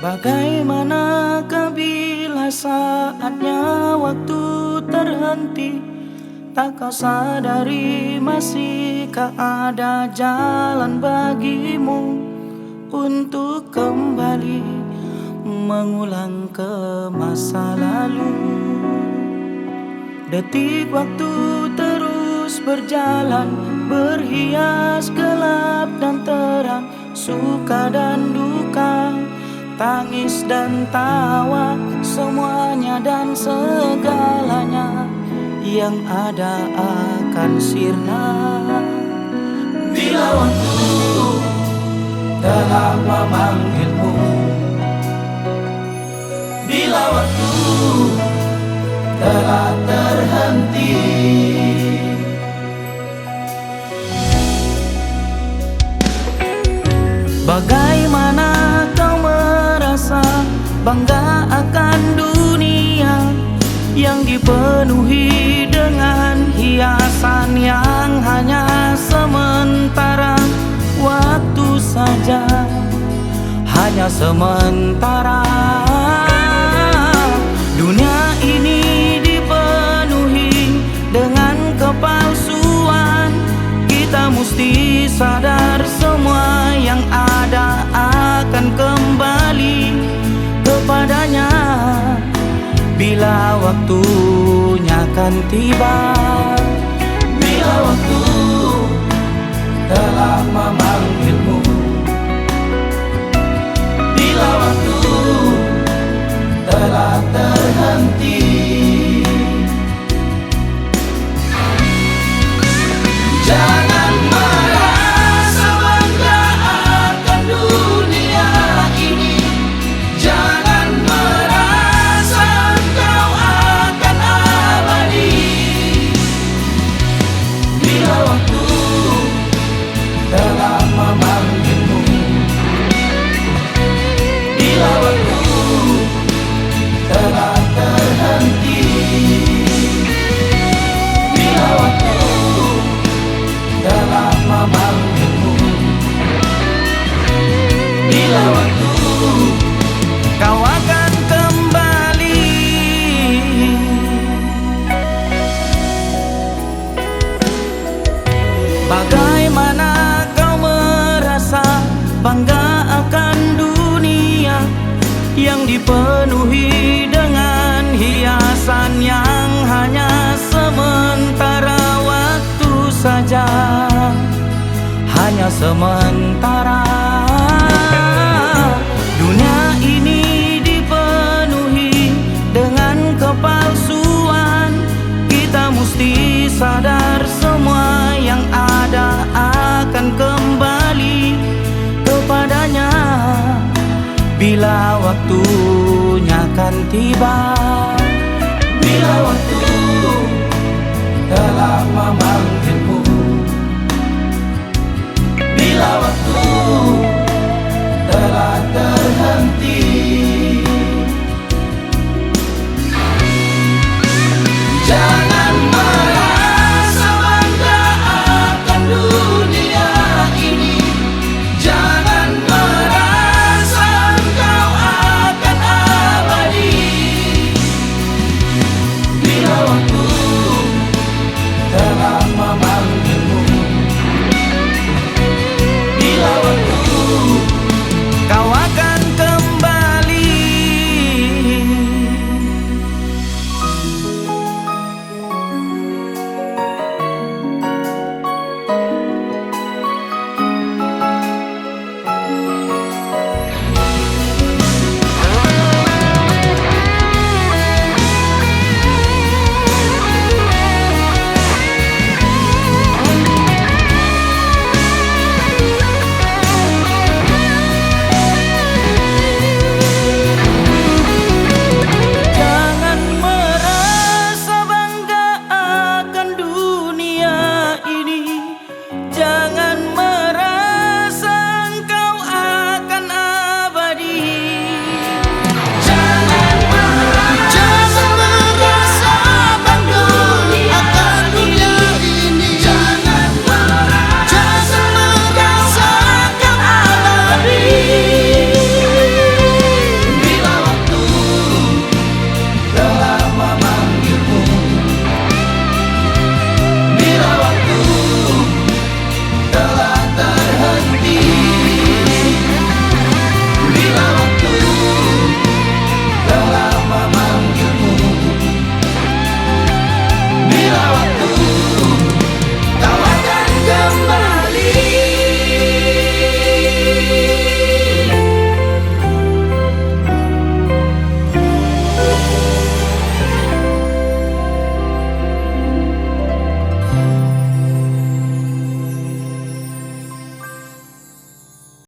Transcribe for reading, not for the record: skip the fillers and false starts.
Bagaimanakah bila saatnya waktu terhenti? Tak kau sadari masihkah ada jalan bagimu untuk kembali mengulang ke masa lalu. Detik waktu terus berjalan, berhias gelap dan terang, suka dan duka, tangis dan tawa, semuanya dan segalanya yang ada akan sirna bila waktu telah memanggilmu, bila waktu telah terhenti. Bagaimana kau merasa bangga akan dunia yang dipenuhi dengan hiasan yang hanya sementara waktu saja, hanya sementara. Dunia ini dipenuhi dengan kepalsuan, kita mesti sadar semua yang ada akan kembali kepadanya bila waktunya kan tiba. Bila waktu telah memanggilmu, bila waktu telah terhenti. Jangan merasa bangga akan dunia ini, jangan merasa kau akan abadi. Bila waktu telah memanggilmu, bila waktu telah terhenti, bila waktu telah memanggilmu, bila waktu kau akan kembali. Bagaimana kau merasa bangga akan dunia yang dipenuhi dengan hiasan yang hanya sementara waktu saja, hanya sementara. Dunia ini dipenuhi dengan kepalsuan, kita mesti sadar semua yang ada akan kembali kepadanya bila waktunya kan tiba. Bila waktu telah memanggilmu, bila waktu